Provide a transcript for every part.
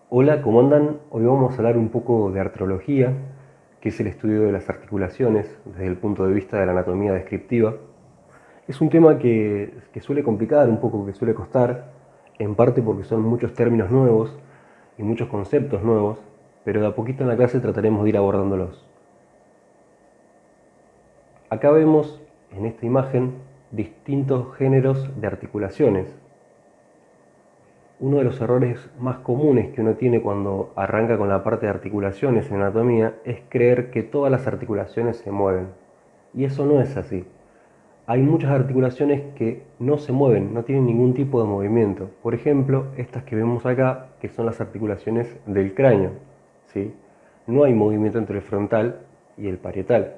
Hola, ¿cómo andan? Hoy vamos a hablar un poco de artrología, que es el estudio de las articulaciones desde el punto de vista de la anatomía descriptiva. Es un tema que suele complicar un poco, que suele costar, en parte porque son muchos términos nuevos y muchos conceptos nuevos, pero de a poquito en la clase trataremos de ir abordándolos. Acá vemos en esta imagen distintos géneros de articulaciones. Uno de los errores más comunes que uno tiene cuando arranca con la parte de articulaciones en anatomía es creer que todas las articulaciones se mueven. Y eso no es así. Hay muchas articulaciones que no se mueven, no tienen ningún tipo de movimiento. Por ejemplo, estas que vemos acá, que son las articulaciones del cráneo, ¿sí? No hay movimiento entre el frontal y el parietal.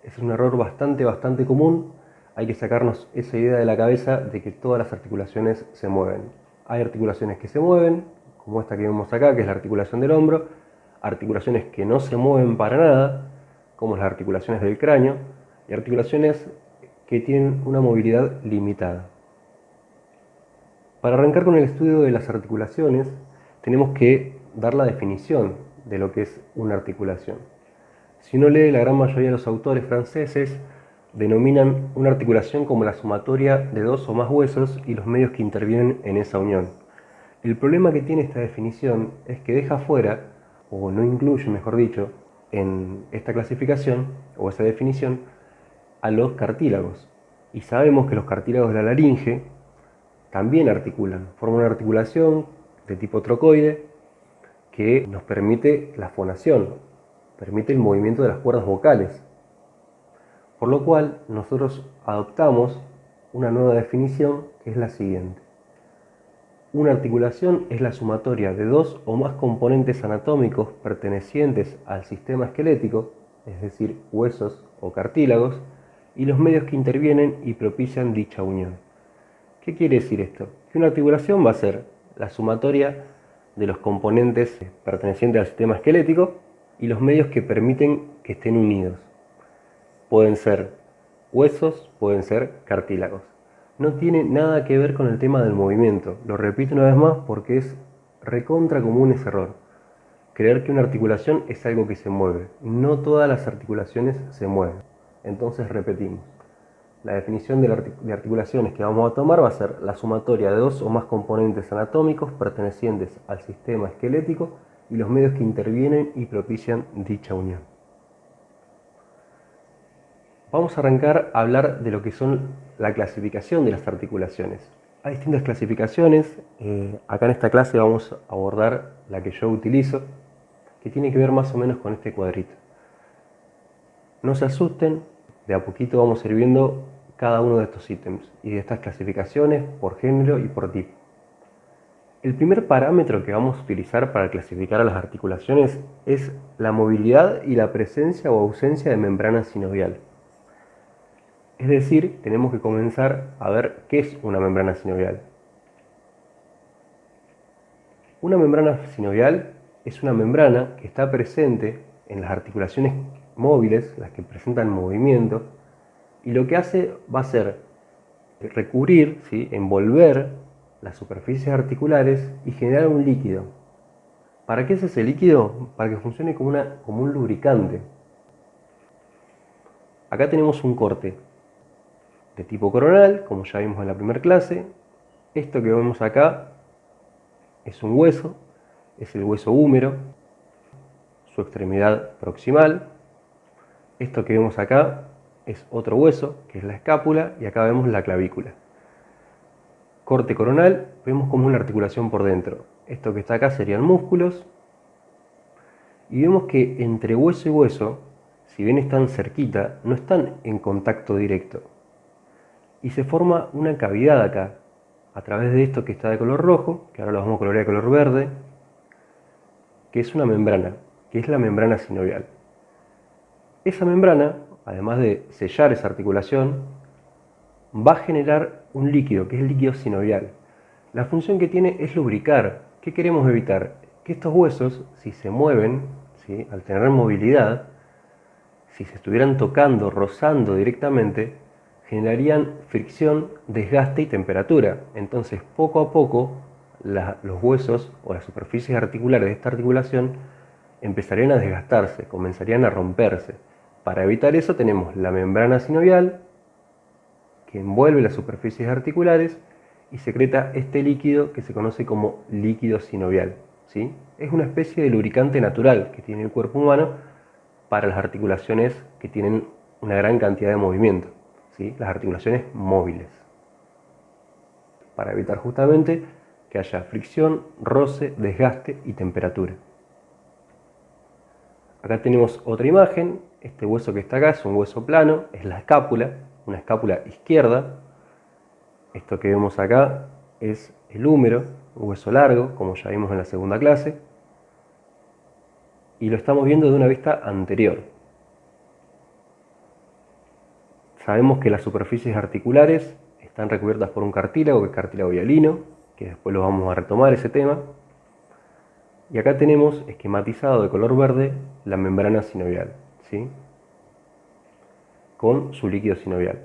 Ese es un error bastante común. Hay que sacarnos esa idea de la cabeza de que todas las articulaciones se mueven. Hay articulaciones que se mueven, como esta que vemos acá, que es la articulación del hombro. Articulaciones que no se mueven para nada, como las articulaciones del cráneo. Y articulaciones que tienen una movilidad limitada. Para arrancar con el estudio de las articulaciones, tenemos que dar la definición de lo que es una articulación. Si uno lee, la gran mayoría de los autores franceses denominan una articulación como la sumatoria de dos o más huesos y los medios que intervienen en esa unión. El problema que tiene esta definición es que deja fuera, o no incluye, mejor dicho, en esta clasificación o esa definición, a los cartílagos. Y sabemos que los cartílagos de la laringe también articulan, forman una articulación de tipo trocoide que nos permite la fonación, permite el movimiento de las cuerdas vocales. Por lo cual, nosotros adoptamos una nueva definición que es la siguiente. Una articulación es la sumatoria de dos o más componentes anatómicos pertenecientes al sistema esquelético, es decir, huesos o cartílagos, y los medios que intervienen y propician dicha unión. ¿Qué quiere decir esto? Que una articulación va a ser la sumatoria de los componentes pertenecientes al sistema esquelético y los medios que permiten que estén unidos. Pueden ser huesos, pueden ser cartílagos. No tiene nada que ver con el tema del movimiento. Lo repito una vez más porque es recontra común ese error. Creer que una articulación es algo que se mueve. No todas las articulaciones se mueven. Entonces repetimos. La definición de articulaciones que vamos a tomar va a ser la sumatoria de dos o más componentes anatómicos pertenecientes al sistema esquelético y los medios que intervienen y propician dicha unión. Vamos a arrancar a hablar de lo que son la clasificación de las articulaciones. Hay distintas clasificaciones. Acá en esta clase vamos a abordar la que yo utilizo, que tiene que ver más o menos con este cuadrito. No se asusten, de a poquito vamos a ir viendo cada uno de estos ítems y de estas clasificaciones por género y por tipo. El primer parámetro que vamos a utilizar para clasificar a las articulaciones es la movilidad y la presencia o ausencia de membrana sinovial. Es decir, tenemos que comenzar a ver qué es una membrana sinovial. Una membrana sinovial es una membrana que está presente en las articulaciones móviles, las que presentan movimiento, y lo que hace va a ser recubrir, ¿sí?, envolver las superficies articulares y generar un líquido. ¿Para qué es ese líquido? Para que funcione como un lubricante. Acá tenemos un corte de tipo coronal, como ya vimos en la primera clase. Esto que vemos acá es un hueso, es el hueso húmero, su extremidad proximal. Esto que vemos acá es otro hueso, que es la escápula, y acá vemos la clavícula. Corte coronal, vemos como una articulación por dentro. Esto que está acá serían músculos. Y vemos que entre hueso y hueso, si bien están cerquita, no están en contacto directo. Y se forma una cavidad acá, a través de esto que está de color rojo, que ahora lo vamos a colorear de color verde, que es una membrana, que es la membrana sinovial. Esa membrana, además de sellar esa articulación, va a generar un líquido, que es el líquido sinovial. La función que tiene es lubricar. ¿Qué queremos evitar? Que estos huesos, si se mueven, ¿sí?, al tener movilidad, si se estuvieran tocando, rozando directamente, generarían fricción, desgaste y temperatura. Entonces, poco a poco, los huesos o las superficies articulares de esta articulación empezarían a desgastarse, comenzarían a romperse. Para evitar eso tenemos la membrana sinovial que envuelve las superficies articulares y secreta este líquido que se conoce como líquido sinovial, ¿sí? Es una especie de lubricante natural que tiene el cuerpo humano para las articulaciones que tienen una gran cantidad de movimiento, ¿sí? Las articulaciones móviles, para evitar justamente que haya fricción, roce, desgaste y temperatura. Acá tenemos otra imagen. Este hueso que está acá es un hueso plano, es la escápula, una escápula izquierda. Esto que vemos acá es el húmero, un hueso largo, como ya vimos en la segunda clase, y lo estamos viendo de una vista anterior. Sabemos que las superficies articulares están recubiertas por un cartílago, que es cartílago hialino, que después lo vamos a retomar ese tema. Y acá tenemos esquematizado de color verde la membrana sinovial, ¿sí? Con su líquido sinovial.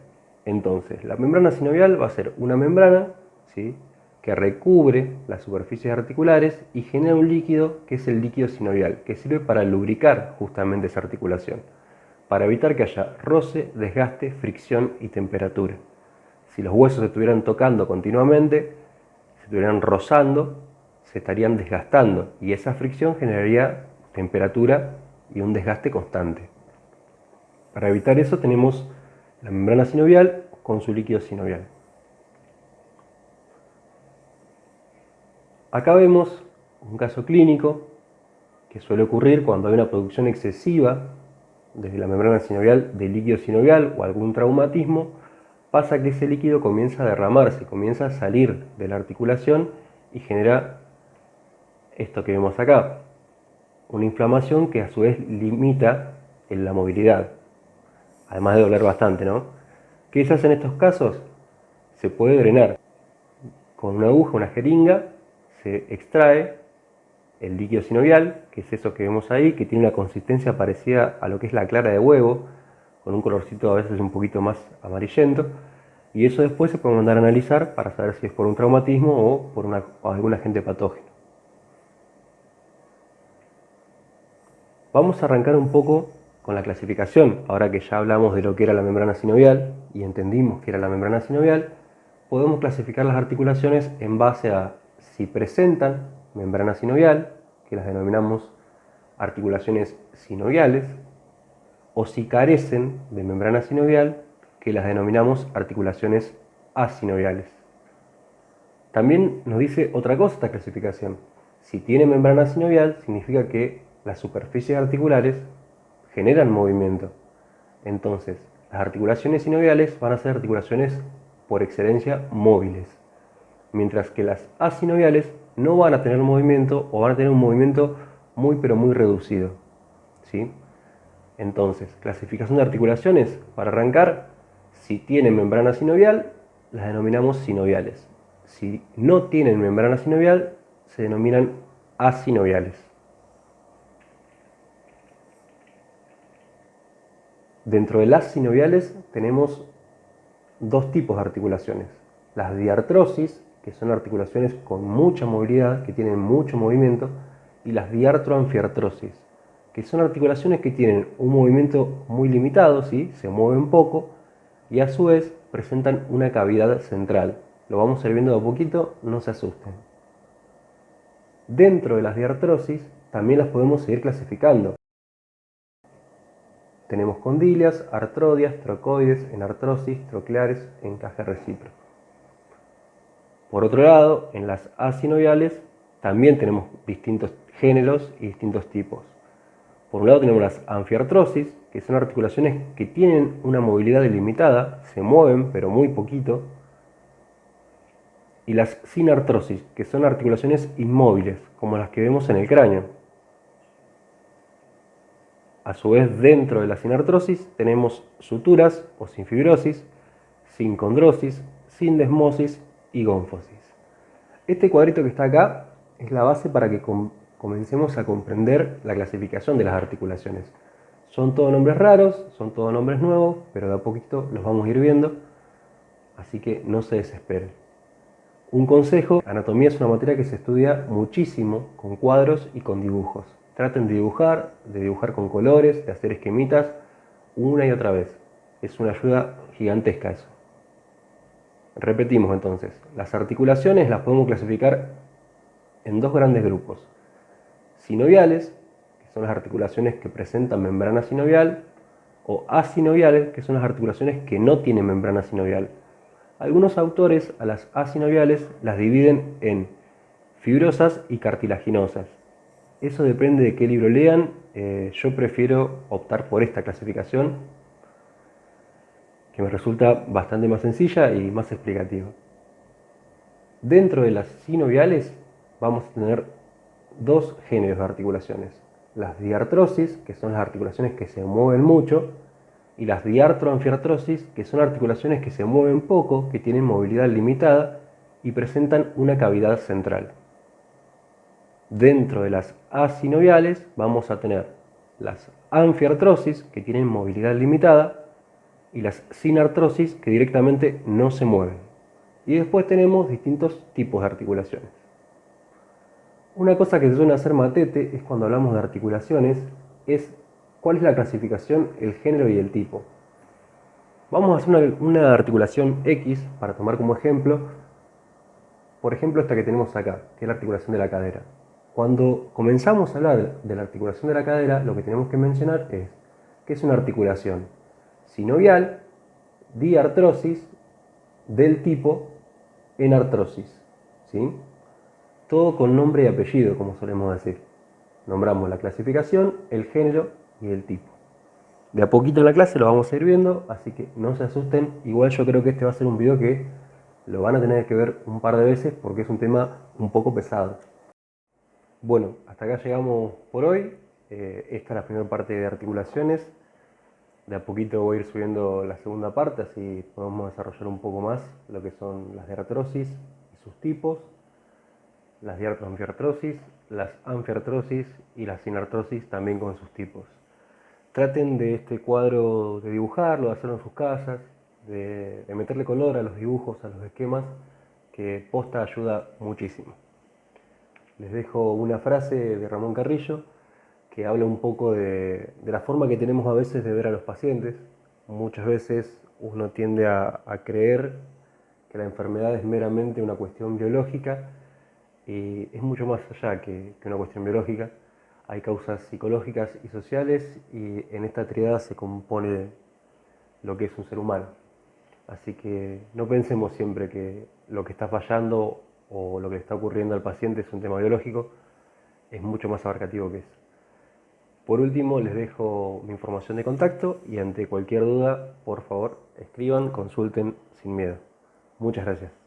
Entonces, la membrana sinovial va a ser una membrana, ¿sí?, que recubre las superficies articulares y genera un líquido que es el líquido sinovial, que sirve para lubricar justamente esa articulación, para evitar que haya roce, desgaste, fricción y temperatura. Si los huesos se estuvieran tocando continuamente, se estuvieran rozando, se estarían desgastando y esa fricción generaría temperatura y un desgaste constante. Para evitar eso tenemos la membrana sinovial con su líquido sinovial. Acá vemos un caso clínico que suele ocurrir cuando hay una producción excesiva desde la membrana sinovial de líquido sinovial o algún traumatismo. Pasa que ese líquido comienza a derramarse, comienza a salir de la articulación y genera esto que vemos acá, una inflamación que a su vez limita en la movilidad, además de doler bastante, ¿no? ¿Qué se hace en estos casos? Se puede drenar. Con una aguja, una jeringa, se extrae el líquido sinovial, que es eso que vemos ahí, que tiene una consistencia parecida a lo que es la clara de huevo, con un colorcito a veces un poquito más amarillento, y eso después se puede mandar a analizar para saber si es por un traumatismo o por algún agente patógeno. Vamos a arrancar un poco con la clasificación. Ahora que ya hablamos de lo que era la membrana sinovial y entendimos que era la membrana sinovial, podemos clasificar las articulaciones en base a si presentan membrana sinovial, que las denominamos articulaciones sinoviales, o si carecen de membrana sinovial, que las denominamos articulaciones asinoviales. También nos dice otra cosa esta clasificación. Si tiene membrana sinovial, significa que las superficies articulares generan movimiento. Entonces, las articulaciones sinoviales van a ser articulaciones por excelencia móviles, mientras que las asinoviales no van a tener movimiento o van a tener un movimiento muy pero muy reducido, ¿sí? Entonces, clasificación de articulaciones, para arrancar, si tienen membrana sinovial, las denominamos sinoviales. Si no tienen membrana sinovial, se denominan asinoviales. Dentro de las sinoviales tenemos dos tipos de articulaciones. Las diartrosis, que son articulaciones con mucha movilidad, que tienen mucho movimiento, y las diartroanfiartrosis, que son articulaciones que tienen un movimiento muy limitado, ¿sí?, se mueven poco, y a su vez presentan una cavidad central. Lo vamos a ir viendo de a poquito, no se asusten. Dentro de las diartrosis también las podemos seguir clasificando. Tenemos condilias, artrodias, trocoides, enartrosis, trocleares, encaje recíproco. Por otro lado, en las asinoviales también tenemos distintos géneros y distintos tipos. Por un lado tenemos las anfiartrosis, que son articulaciones que tienen una movilidad ilimitada, se mueven pero muy poquito. Y las sinartrosis, que son articulaciones inmóviles, como las que vemos en el cráneo. A su vez, dentro de la sinartrosis tenemos suturas o sinfibrosis, sincondrosis, sindesmosis y gonfosis. Este cuadrito que está acá es la base para que comencemos a comprender la clasificación de las articulaciones. Son todos nombres raros, son todos nombres nuevos, pero de a poquito los vamos a ir viendo, así que no se desesperen. Un consejo: anatomía es una materia que se estudia muchísimo con cuadros y con dibujos. Traten de dibujar con colores, de hacer esquemitas una y otra vez. Es una ayuda gigantesca eso. Repetimos entonces, las articulaciones las podemos clasificar en dos grandes grupos. Sinoviales, que son las articulaciones que presentan membrana sinovial, o asinoviales, que son las articulaciones que no tienen membrana sinovial. Algunos autores a las asinoviales las dividen en fibrosas y cartilaginosas. Eso depende de qué libro lean. Yo prefiero optar por esta clasificación, que me resulta bastante más sencilla y más explicativa. Dentro de las sinoviales vamos a tener dos géneros de articulaciones: las diartrosis, que son las articulaciones que se mueven mucho, y las diartroanfiartrosis, que son articulaciones que se mueven poco, que tienen movilidad limitada y presentan una cavidad central. Dentro de las asinoviales vamos a tener las anfiartrosis, que tienen movilidad limitada, y las sinartrosis, que directamente no se mueven. Y después tenemos distintos tipos de articulaciones. Una cosa que se suele hacer matete es, cuando hablamos de articulaciones, es cuál es la clasificación, el género y el tipo. Vamos a hacer una articulación X para tomar como ejemplo. Por ejemplo, esta que tenemos acá, que es la articulación de la cadera. Cuando comenzamos a hablar de la articulación de la cadera, lo que tenemos que mencionar es que es una articulación sinovial, diartrosis, del tipo enartrosis, ¿sí? Todo con nombre y apellido, como solemos decir. Nombramos la clasificación, el género y el tipo. De a poquito en la clase lo vamos a ir viendo, así que no se asusten. Igual yo creo que este va a ser un video que lo van a tener que ver un par de veces porque es un tema un poco pesado. Bueno, hasta acá llegamos por hoy. Esta es la primera parte de articulaciones. De a poquito voy a ir subiendo la segunda parte, así podemos desarrollar un poco más lo que son las diartrosis y sus tipos, las diartroanfiartrosis, las anfiartrosis y las sinartrosis también con sus tipos. Traten de este cuadro de dibujarlo, de hacerlo en sus casas, de meterle color a los dibujos, a los esquemas, que posta ayuda muchísimo. Les dejo una frase de Ramón Carrillo que habla un poco de la forma que tenemos a veces de ver a los pacientes. Muchas veces uno tiende a creer que la enfermedad es meramente una cuestión biológica, y es mucho más allá que una cuestión biológica. Hay causas psicológicas y sociales, y en esta triada se compone lo que es un ser humano. Así que no pensemos siempre que lo que está fallando o lo que le está ocurriendo al paciente es un tema biológico. Es mucho más abarcativo que eso. Por último, les dejo mi información de contacto y ante cualquier duda, por favor, escriban, consulten sin miedo. Muchas gracias.